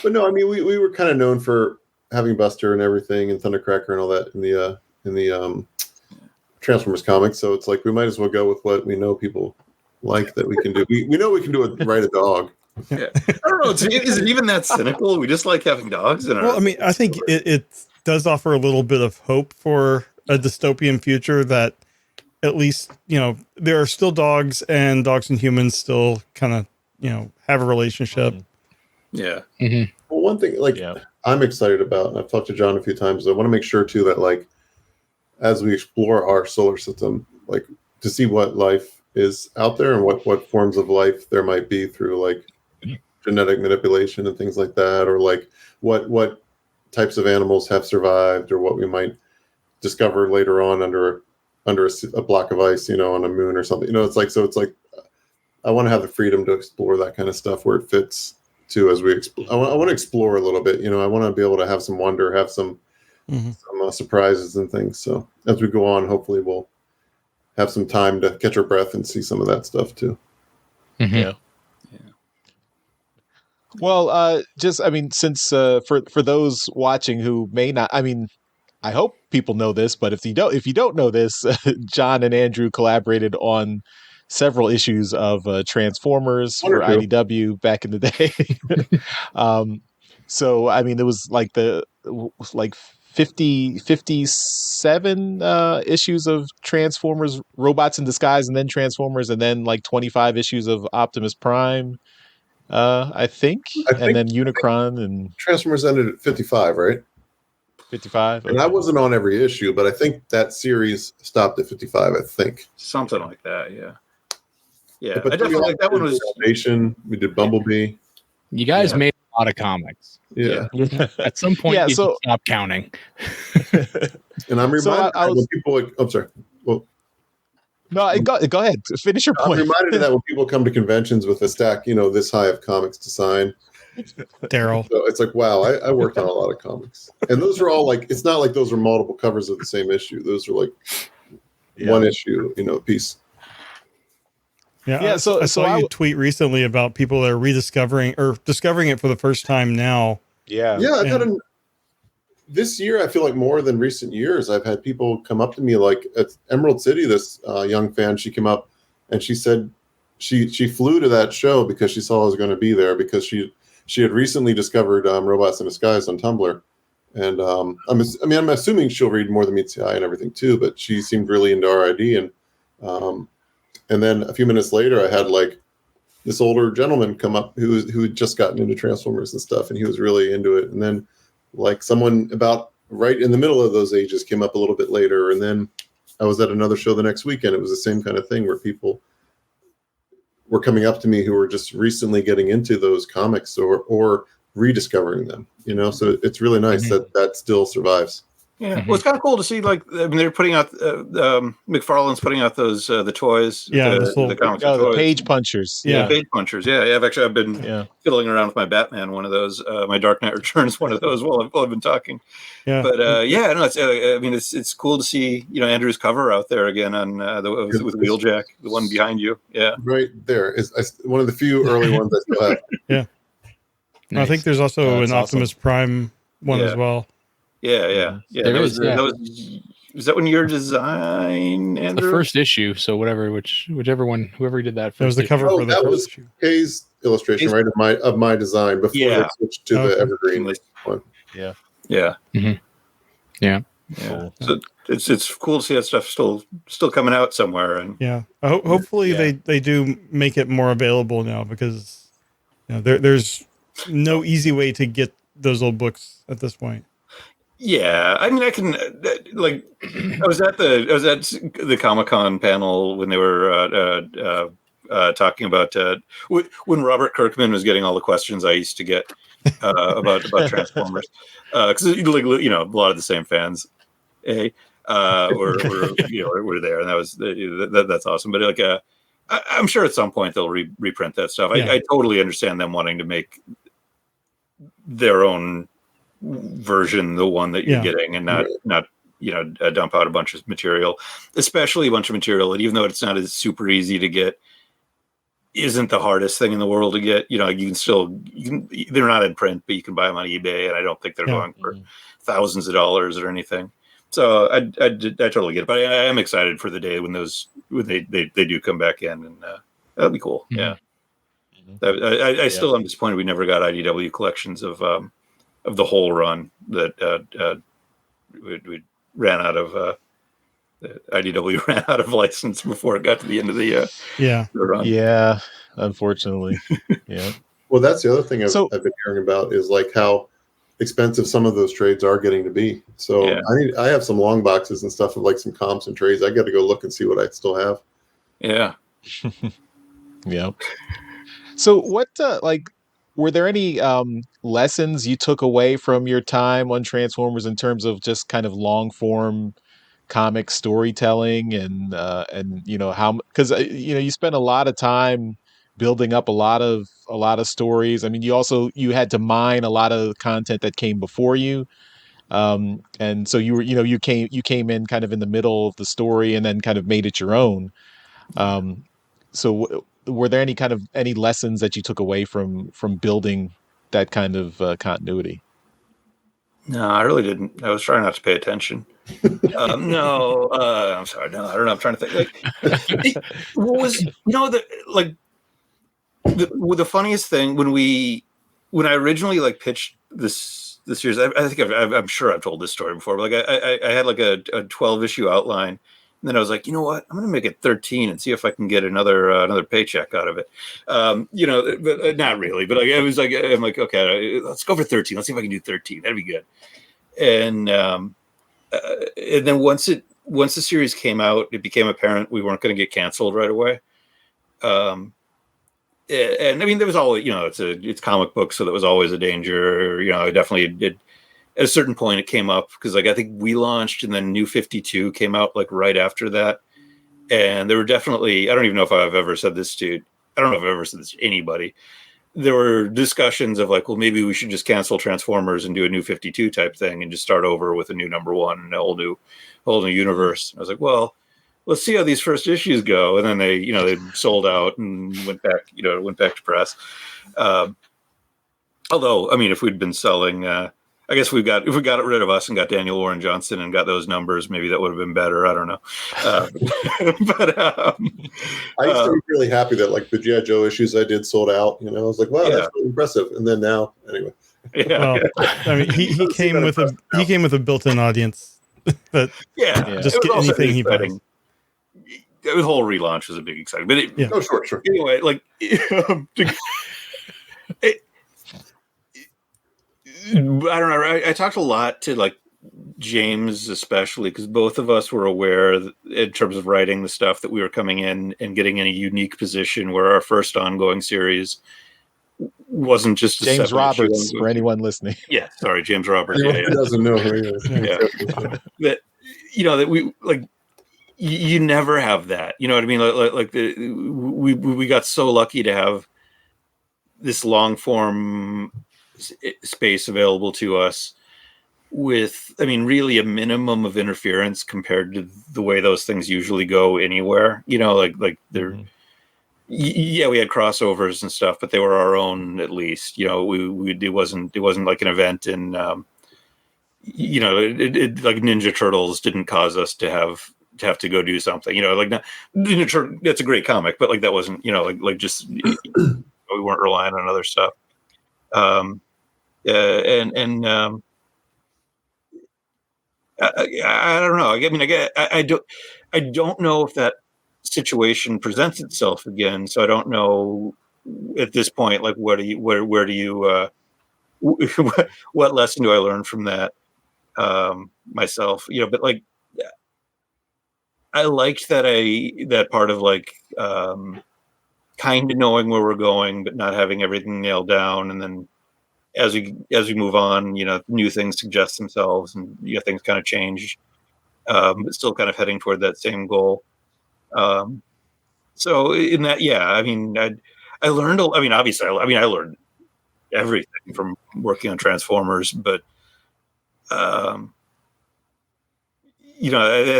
But no, I mean we were kind of known for having Buster and everything, and Thundercracker and all that in the Transformers comics. So it's like we might as well go with what we know people like that we can do. We know we can do it. Write a dog. Yeah. I don't know. Is it even that cynical? We just like having dogs in our. Well, I mean, I think it does offer a little bit of hope for a dystopian future that at least, there are still dogs and humans still kind of, have a relationship. Yeah. Mm-hmm. Well, one thing I'm excited about, and I've talked to John a few times, I want to make sure too that like, as we explore our solar system, like to see what life is out there and what forms of life there might be through like genetic manipulation and things like that, or like what types of animals have survived, or what we might discover later on under a block of ice, on a moon or something. It's like I want to have the freedom to explore that kind of stuff where it fits too as we explore. I want to explore a little bit. I want to be able to have some wonder, have some surprises and things. So as we go on, hopefully we'll have some time to catch our breath and see some of that stuff too. Mm-hmm. Yeah. Well, just I mean, since for those watching who may not, I mean, I hope people know this, but if you don't know this, John and Andrew collaborated on several issues of Transformers One or for two. IDW back in the day. um, so I mean, it was like like 57 issues of Transformers, Robots in Disguise, and then Transformers, and then like 25 issues of Optimus Prime, I think, I and think then Unicron and Transformers ended at 55, right? 55. And I Okay. wasn't on every issue, but I think that series stopped at 55, I think. Something like that, yeah. Yeah, But I then we definitely also like that one did was. Salvation, we did Bumblebee. You guys Yeah. made a lot of comics. Yeah. At some point, Yeah, you so- should stop counting. And I'm So reminded I was- when people like, I'm sorry. Well, No, go ahead. Finish your I'm point. reminded of that when people come to conventions with a stack, this high of comics to sign. Daryl. So it's like, wow, I worked on a lot of comics. And those are all like, it's not like those are multiple covers of the same issue. Those are like one issue, piece. Yeah. So I saw you tweet recently about people that are rediscovering or discovering it for the first time now. Yeah. Yeah, I've had this year, I feel like more than recent years, I've had people come up to me like at Emerald City, this young fan, she came up and she said she flew to that show because she saw I was going to be there because she had recently discovered Robots in Disguise on Tumblr. And I'm assuming she'll read more than meets the eye and everything too, but she seemed really into RID. And then a few minutes later, I had like this older gentleman come up who had just gotten into Transformers and stuff, and he was really into it. And then like someone about right in the middle of those ages came up a little bit later. And then I was at another show the next weekend. It was the same kind of thing where people were coming up to me who were just recently getting into those comics or rediscovering them, so it's really nice that still survives. Yeah, well, it's kind of cool to see. Like, I mean, they're putting out McFarlane's putting out those the toys. Yeah, the comics. The page punchers. Yeah, page punchers. Yeah, I've been fiddling around with my Batman, one of those. My Dark Knight Returns, one of those. While I've been talking. Yeah, but no, it's. I mean, it's cool to see Andrew's cover out there again on with Wheeljack, the one behind you. Yeah, right there is one of the few early ones I still have. Yeah, nice. I think there's also an Optimus Prime one as well. Yeah. There is. Was that one your design, Andrew? The first issue. So whichever one, whoever did that first. That was the cover for the first issue. Hayes' illustration, right, of my design before they switched to the Evergreen one. Yeah. Mm-hmm. Yeah. Cool. So it's cool to see that stuff still coming out somewhere. And hopefully they do make it more available now because there's no easy way to get those old books at this point. Yeah, I mean, I can like. I was at the Comic-Con panel when they were talking about when Robert Kirkman was getting all the questions I used to get about Transformers, because a lot of the same fans, were there, and that was that's awesome. But like, I'm sure at some point they'll reprint that stuff. I totally understand them wanting to make their own version, the one that you're getting, and not dump out a bunch of material, especially a bunch of material that, even though it's not as super easy to get, isn't the hardest thing in the world to get. You can they're not in print, but you can buy them on eBay, and I don't think they're going for thousands of dollars or anything. So I totally get it, but I am excited for the day when they do come back in, and that'll be cool. Yeah. I still am disappointed we never got IDW collections of the whole run that we ran out of. IDW ran out of license before it got to the end of the run. Yeah, unfortunately. Yeah. Well, that's the other thing I've been hearing about is like how expensive some of those trades are getting to be. So I have some long boxes and stuff of like some comps and trades. I got to go look and see what I still have. Yeah. Yeah. So what were there any lessons you took away from your time on Transformers in terms of just kind of long form comic storytelling and how, because you spent a lot of time building up a lot of stories. I mean, you had to mine a lot of content that came before you, and so you came in kind of in the middle of the story and then kind of made it your own. So were there any lessons that you took away from building that kind of continuity? No, I really didn't. I was trying not to pay attention. No, I'm sorry. No, I don't know. I'm trying to think. What was the funniest thing when I originally pitched this series? I think I'm sure I've told this story before. But I had a 12 issue outline. And then I was like, you know what? I'm going to make it 13 and see if I can get another paycheck out of it. But not really. But I was like, I'm like, okay, let's go for 13. Let's see if I can do 13. That'd be good. And then once the series came out, it became apparent we weren't going to get canceled right away. And I mean, there was always, it's comic books, so that was always a danger. I definitely did. At a certain point, it came up because I think we launched, and then New 52 came out right after that. And there were definitely, I don't even know if I've ever said this to, I don't know if I've ever said this to anybody. There were discussions of well, maybe we should just cancel Transformers and do a New 52 type thing and just start over with a new number one and a whole new universe. I was like, well, let's see how these first issues go. And then they sold out and went back to press. Although, I mean, if we'd been selling, I guess if we got rid of us and got Daniel Warren Johnson and got those numbers, maybe that would have been better. I don't know. I used to be really happy that the G.I. Joe issues I did sold out. I was like, wow, that's really impressive. And then now, anyway. Yeah. Well, I mean, he came with a built-in audience. But just get anything he buys. The whole relaunch was a big excitement. But sure. Anyway, I don't know. I talked a lot to James, especially because both of us were aware that, in terms of writing the stuff, that we were coming in and getting in a unique position where our first ongoing series wasn't just James Roberts for anyone listening. Yeah, sorry, James Roberts. Anyone who doesn't know who he is. That that we you never have that. You know what I mean? We got so lucky to have this long form space available to us with, I mean, really a minimum of interference compared to the way those things usually go anywhere. They're we had crossovers and stuff, but they were our own, at least. It wasn't like an event in Ninja Turtles didn't cause us to have to go do something. Ninja Turtles, that's a great comic, but that wasn't just we weren't relying on other stuff. I don't know. I mean, I don't know if that situation presents itself again. So I don't know at this point, where do you what lesson do I learn from that myself? But I liked that part of kind of knowing where we're going, but not having everything nailed down, and then as we move on, new things suggest themselves, and things kind of change, but still kind of heading toward that same goal. So in that, I mean, I learned. I mean, obviously, I learned everything from working on Transformers, but I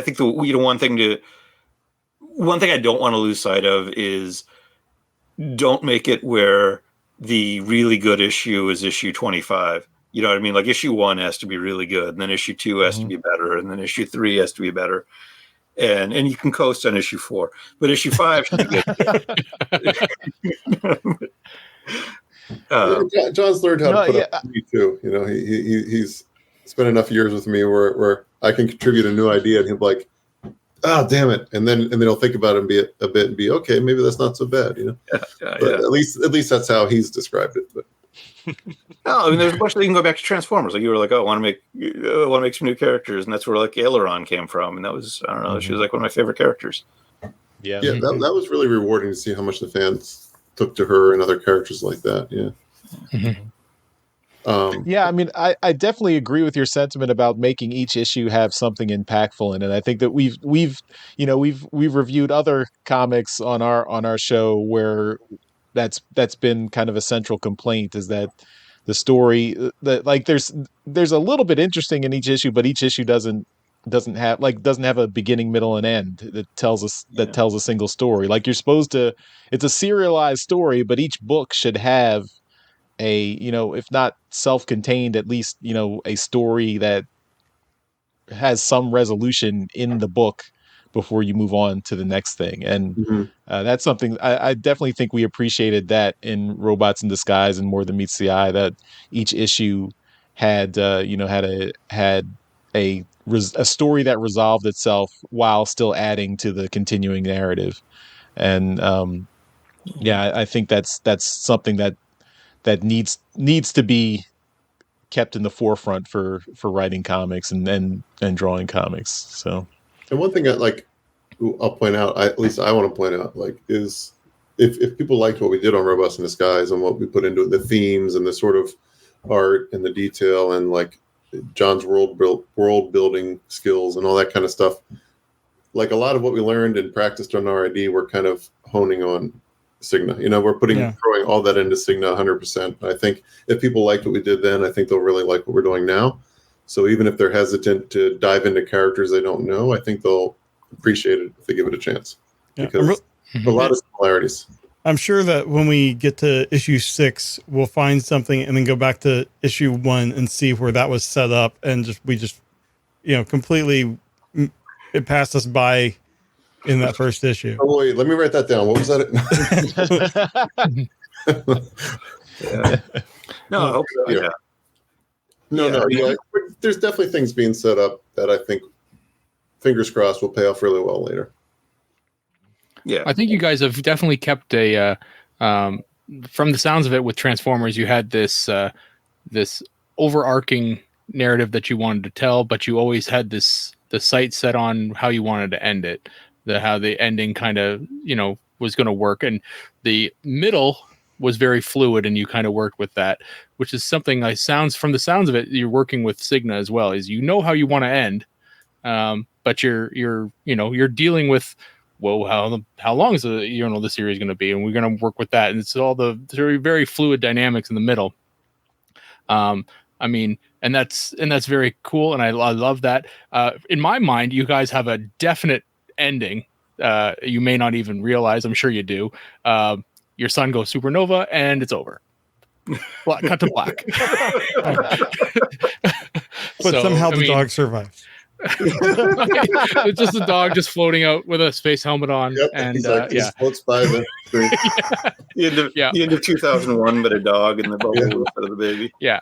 think one thing I don't want to lose sight of is, don't make it where the really good issue is issue 25. You know what I mean? Issue 1 has to be really good, and then issue 2 has to be better, and then issue 3 has to be better. And you can coast on issue 4, but issue 5 should be good. John's learned how to put up with me too. He's spent enough years with me where I can contribute a new idea, and he'll be like, "Ah, damn it!" And then he'll think about it a bit and be okay. Maybe that's not so bad, But at least that's how he's described it. But no, I mean, there's a bunch that you can go back to Transformers. You were like, "Oh, I want to make some new characters," and that's where Aileron came from, and that was, I don't know, she was one of my favorite characters. Yeah. That was really rewarding to see how much the fans took to her and other characters like that. Yeah. I mean, I definitely agree with your sentiment about making each issue have something impactful in it. I think that we've reviewed other comics on our show where that's been kind of a central complaint, is that the story that there's a little bit interesting in each issue, but each issue doesn't have a beginning, middle, and end that tells a single story. You're supposed to, it's a serialized story, but each book should have if not self-contained, at least, a story that has some resolution in the book before you move on to the next thing. And that's something I definitely think we appreciated that in Robots in Disguise and More Than Meets the Eye, that each issue had a story that resolved itself while still adding to the continuing narrative. And I think that's something that needs to be kept in the forefront for writing comics and drawing comics. So, and one thing I'll point out, at least I want to point out, is if people liked what we did on Robots in Disguise and what we put into it, the themes and the sort of art and the detail and John's world building skills and all that kind of stuff, a lot of what we learned and practiced on RID, we're kind of honing on Signa. We're throwing all that into Signa 100%. I think if people liked what we did then, I think they'll really like what we're doing now. So even if they're hesitant to dive into characters they don't know, I think they'll appreciate it if they give it a chance. Because a lot of similarities. I'm sure that when we get to issue 6, we'll find something and then go back to issue 1 and see where that was set up, and we just completely, it passed us by in that first issue. Oh wait, let me write that down. What was that? No, I hope so, yeah. No. There's definitely things being set up that I think, fingers crossed, will pay off really well later. Yeah, I think you guys have definitely kept from the sounds of it with Transformers, you had this overarching narrative that you wanted to tell, but you always had the sight set on how you wanted to end it, how the ending kind of was going to work, and the middle was very fluid, and you kind of worked with that, which is something from the sounds of it, you're working with Signa as well, is how you want to end, but you're dealing with, well, how long is the series going to be, and we're going to work with that, and it's all the very, very fluid dynamics in the middle. And that's very cool, and I love that. In my mind, you guys have a definite ending. You may not even realize. I'm sure you do. Your son goes supernova, and it's over. Cut to black. But somehow the dog survives. It's just a dog just floating out with a space helmet on, and floats by the the end of 2001, but a dog in the bubble instead of the baby. Yeah.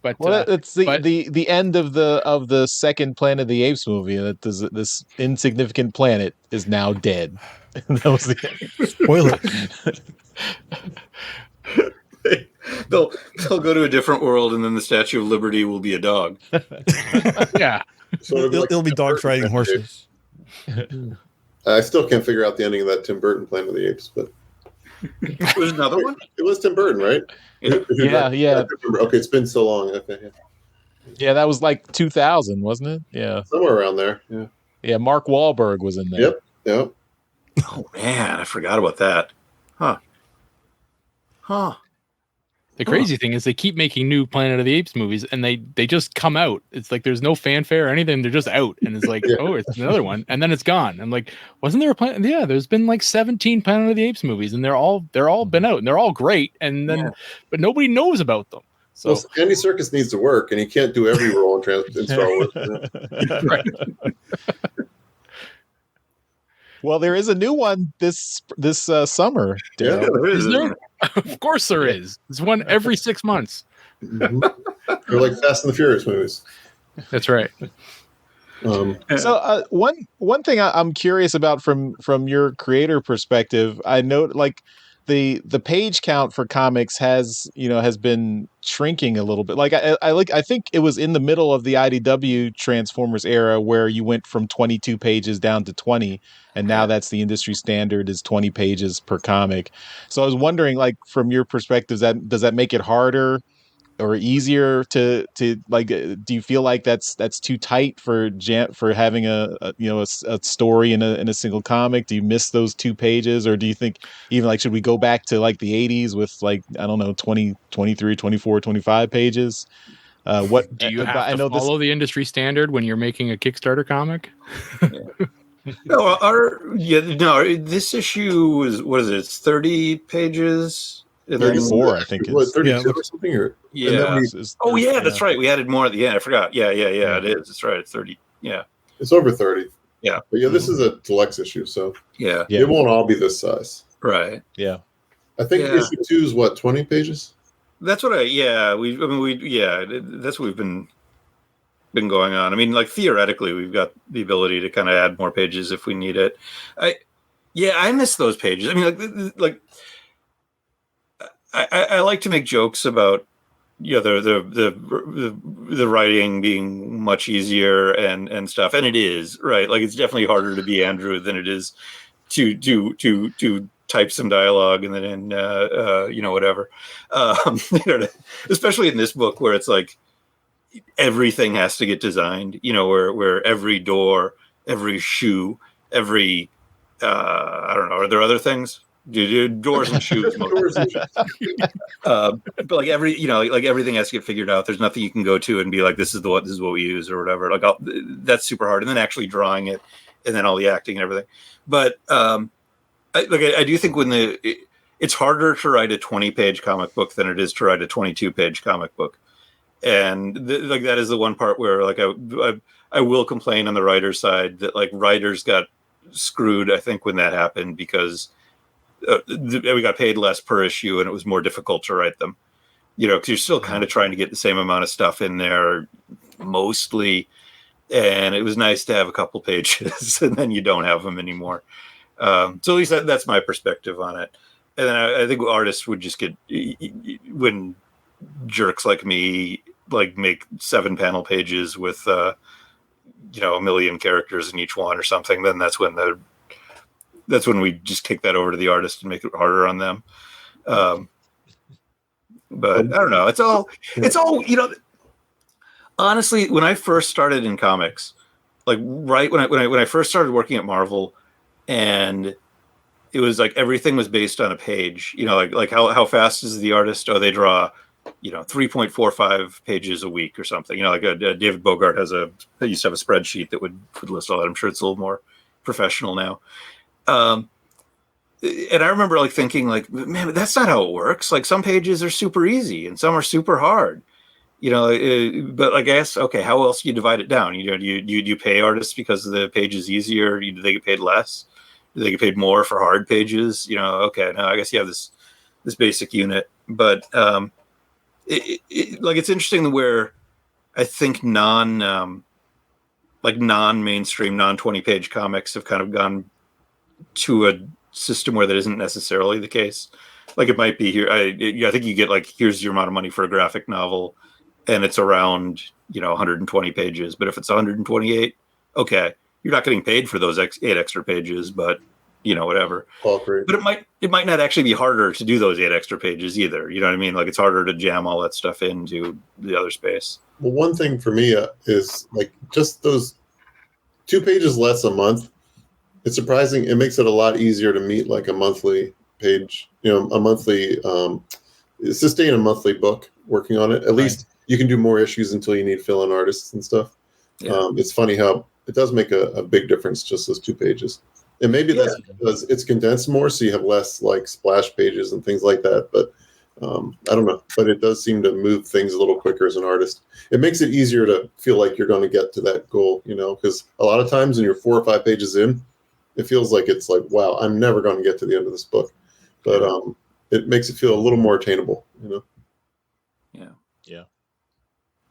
But it's the end of the second Planet of the Apes movie. That this insignificant planet is now dead. That was the end. Spoiler. They'll go to a different world, and then the Statue of Liberty will be a dog. Yeah. It'll be dogs riding horses. I still can't figure out the ending of that Tim Burton Planet of the Apes, but There's another one? it was Tim Burton, right? Yeah. Okay, it's been so long. Okay, Yeah, that was like 2000, wasn't it? Yeah. somewhere around there. Yeah. Yeah, Mark Wahlberg was in there. Yep. Oh man, I forgot about that. Huh. The crazy thing is they keep making new Planet of the Apes movies, and they just come out. It's like there's no fanfare or anything. They're just out, and it's like, oh, it's another one, and then it's gone. I'm like, wasn't there a Planet? Yeah, there's been like 17 Planet of the Apes movies, and they're all been out, and they're all great, and then but nobody knows about them. So Well, Andy Serkis needs to work, and he can't do every role in Star Wars. right. Well, there is a new one this summer. Yeah, there is. Is there? Of course there is. There's one every 6 months. They're like Fast and the Furious movies. That's right. So one thing I'm curious about from your creator perspective, I know like the page count for comics has been shrinking a little bit. Like I think it was in the middle of the IDW Transformers era where you went from 22 pages down to 20, and now that's the industry standard is 20 pages per comic. So I was wondering, like, from your perspective, does that make it harder or easier to like? Do you feel like that's too tight for having a story in a single comic? Do you miss those 2 pages, or do you think even like should we go back to like the 80s with like, I don't know, 20, 23, 24, 25 pages? What Do you have to follow the industry standard when you're making a Kickstarter comic? This issue is, what is it? It's 30 pages. And 34, I think what, is. 32 or something? Or, yeah. Oh yeah, that's right. We added more at the end. I forgot. Yeah. It is. That's right. It's 30. Yeah. It's over 30. Yeah. But yeah, this is a deluxe issue, so Yeah. it won't all be this size. Right. Yeah. I think issue 2 is what, 20 pages? That's what that's what we've been going on. I mean, like theoretically, we've got the ability to kind of add more pages if we need it. I miss those pages. I mean, I like to make jokes about the writing being much easier and stuff, and it is, right. Like it's definitely harder to be Andrew than it is to type some dialogue and then whatever. Especially in this book where it's like everything has to get designed. Where every door, every shoe, every I don't know. Are there other things? Doors and shoes. But like everything has to get figured out. There's nothing you can go to and be like, this is what we use or whatever. Like that's super hard. And then actually drawing it, and then all the acting and everything. But I do think it's harder to write a 20-page comic book than it is to write a 22-page comic book. And that is the one part where like I will complain on the writer's side that like writers got screwed, I think, when that happened, because we got paid less per issue and it was more difficult to write them, because you're still kind of trying to get the same amount of stuff in there mostly, and it was nice to have a couple pages and then you don't have them anymore. So at least that's my perspective on it. And then I think artists would just get, when jerks like me like make 7-panel pages with a million characters in each one or something, then that's when we just kick that over to the artist and make it harder on them. But I don't know. It's all, honestly, when I first started in comics, like right when I first started working at Marvel, and it was like everything was based on a page, like how fast is the artist? Oh, they draw, 3.45 pages a week or something. Like David Bogart used to have a spreadsheet that would list all that. I'm sure it's a little more professional now. And I remember like thinking like, man, that's not how it works. Like some pages are super easy and some are super hard, but I guess, okay, how else do you divide it down? Do you pay artists because the page is easier? Do they get paid less? Do they get paid more for hard pages? Okay, no, I guess you have this basic unit, but it's interesting where I think non-mainstream, non-20-page comics have kind of gone to a system where that isn't necessarily the case. Like it might be here. I think you get like, here's your amount of money for a graphic novel, and it's around 120 pages. But if it's 128, okay, you're not getting paid for those 8 extra pages, but whatever. But it might not actually be harder to do those 8 extra pages either. You know what I mean? Like it's harder to jam all that stuff into the other space. Well, one thing for me is like just those 2 pages less a month. It's surprising. It makes it a lot easier to meet like a monthly page, a monthly, sustain a monthly book working on it. At least you can do more issues until you need fill-in artists and stuff. Yeah. It's funny how it does make a big difference, just those 2 pages. And maybe that's because it's condensed more, so you have less like splash pages and things like that. But I don't know. But it does seem to move things a little quicker as an artist. It makes it easier to feel like you're going to get to that goal, because a lot of times when you're 4 or 5 pages in, it feels like it's like, wow, I'm never going to get to the end of this book. But it makes it feel a little more attainable, Yeah. Yeah.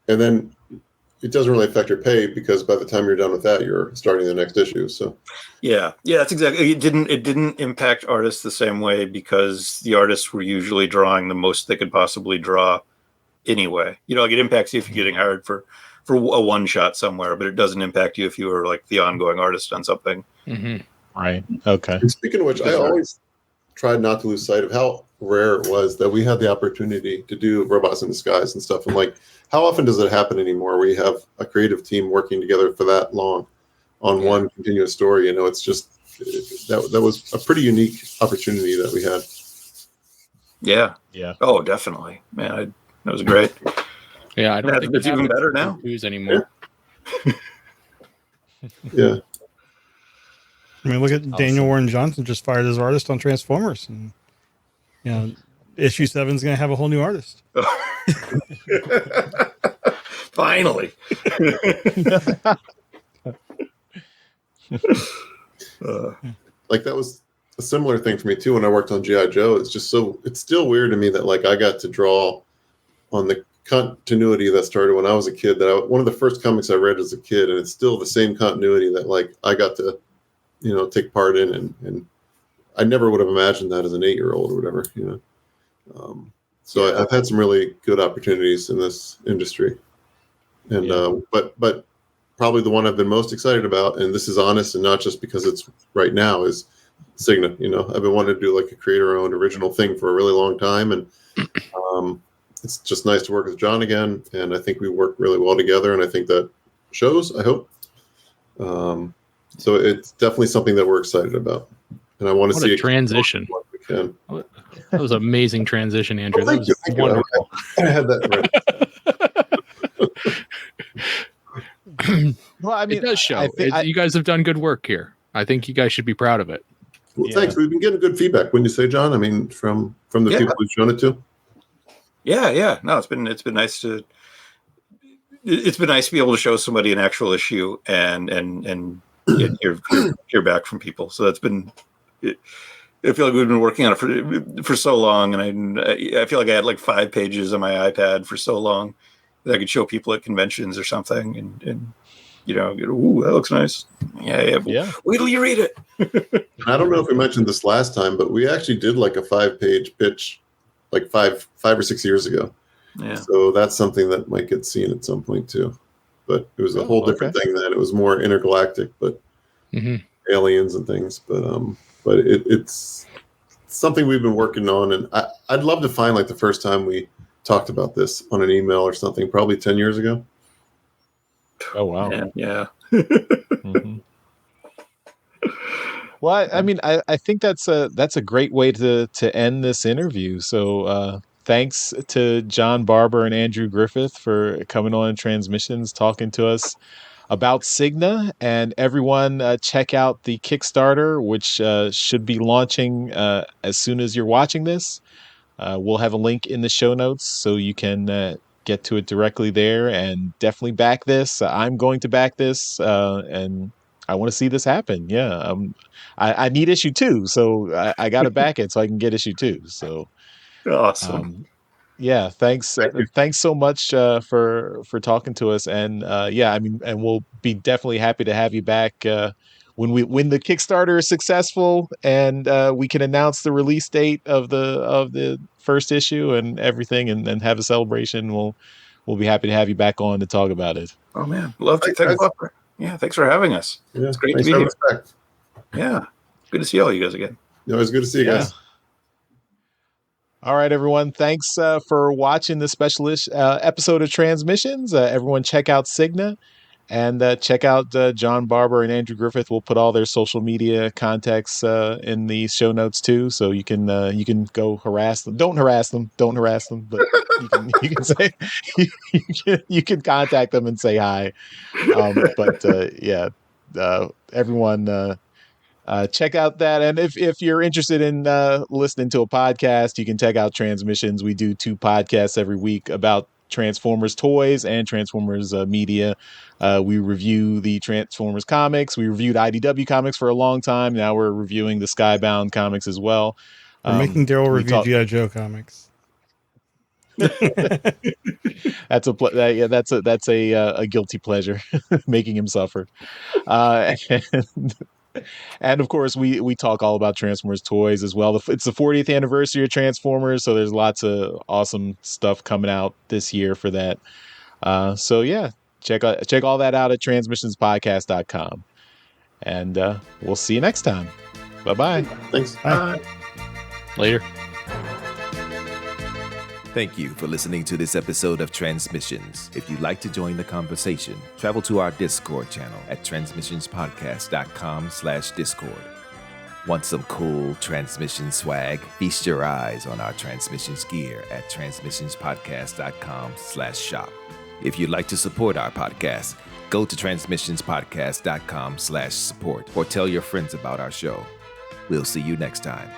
And then it doesn't really affect your pay because by the time you're done with that, you're starting the next issue. So yeah, that's exactly. It didn't impact artists the same way because the artists were usually drawing the most they could possibly draw anyway. Like it impacts you if you're getting hired for a one shot somewhere, but it doesn't impact you if you were like the ongoing artist on something. Mm-hmm. Right. Okay. And speaking of which, I always tried not to lose sight of how rare it was that we had the opportunity to do Robots in Disguise and stuff. And like, how often does it happen anymore where you have a creative team working together for that long on one continuous story? It's just that was a pretty unique opportunity that we had. Yeah. Yeah. Oh, definitely, man. That was great. Yeah, I don't think it's even better now. Anymore. Yeah. I mean, look at Daniel Warren Johnson just fired his artist on Transformers, and issue 7 is going to have a whole new artist. Finally. Like that was a similar thing for me too when I worked on G.I. Joe. It's still weird to me that like I got to draw on the continuity that started when I was a kid. One of the first comics I read as a kid, and it's still the same continuity that like I got to, take part in, and I never would have imagined that as an 8-year-old or whatever, So I've had some really good opportunities in this industry, and but probably the one I've been most excited about, and this is honest and not just because it's right now, is Signa. I've been wanting to do like a creator-owned original thing for a really long time, and it's just nice to work with John again, and I think we work really well together, and I think that shows, I hope. So it's definitely something that we're excited about, and I want to see a transition. We can. That was an amazing transition, Andrew. Well, that was wonderful. I had that right. Well, I mean, it does show. You guys have done good work here. I think you guys should be proud of it. Well, thanks. We've been getting good feedback. When you say, John, I mean from the people we've shown it to. Yeah. No, it's been nice to. It's been nice to be able to show somebody an actual issue and hear back from people. So that's been. I feel like we've been working on it for so long, and I feel like I had like 5 pages on my iPad for so long that I could show people at conventions or something, and ooh, that looks nice. Yeah. Wait till you read it. I don't know if we mentioned this last time, but we actually did like a 5-page pitch, like five or 6 years ago. Yeah. So that's something that might get seen at some point too. But it was a whole different thing then. It was more intergalactic, but aliens and things. But it's something we've been working on, and I'd love to find like the first time we talked about this on an email or something, probably 10 years ago. Oh wow! Yeah. Mm-hmm. Well, I mean, I think that's a great way to end this interview. So thanks to John Barber and Andrew Griffith for coming on Transmissions, talking to us about Signa, and everyone check out the Kickstarter, which should be launching as soon as you're watching this. We'll have a link in the show notes so you can get to it directly there, and definitely back this. I'm going to back this, and I want to see this happen. Yeah. I need issue 2, so I got to back it so I can get issue 2. So awesome. Yeah, thanks. Thanks so much for talking to us, and I mean, and we'll be definitely happy to have you back when the Kickstarter is successful, and we can announce the release date of the first issue and everything, and have a celebration. We'll be happy to have you back on to talk about it. Oh man, love to. Thanks for having us. Yeah, it's great to be here. Yeah, good to see all you guys again. Yeah, it was good to see you guys. All right, everyone. Thanks for watching this special episode of Transmissions. Everyone check out Signa, and check out John Barber and Andrew Griffith. We'll put all their social media contacts in the show notes too, so you can go harass them. Don't harass them, but you can say you can contact them and say hi. Everyone. Check out that, and if you're interested in listening to a podcast, you can check out Transmissions. We do 2 podcasts every week about Transformers toys and Transformers media. We review the Transformers comics. We reviewed IDW comics for a long time. Now we're reviewing the Skybound comics as well. We're making Daryl review G.I. Joe comics. That's a guilty pleasure, making him suffer. And of course, we talk all about Transformers toys as well. It's the 40th anniversary of Transformers, so there's lots of awesome stuff coming out this year for that. Check all that out at transmissionspodcast.com. And we'll see you next time. Bye-bye. Thanks. Bye. Later. Thank you for listening to this episode of Transmissions. If you'd like to join the conversation, travel to our Discord channel at transmissionspodcast.com/Discord. Want some cool transmission swag? Feast your eyes on our transmissions gear at transmissionspodcast.com/shop. If you'd like to support our podcast, go to transmissionspodcast.com/support or tell your friends about our show. We'll see you next time.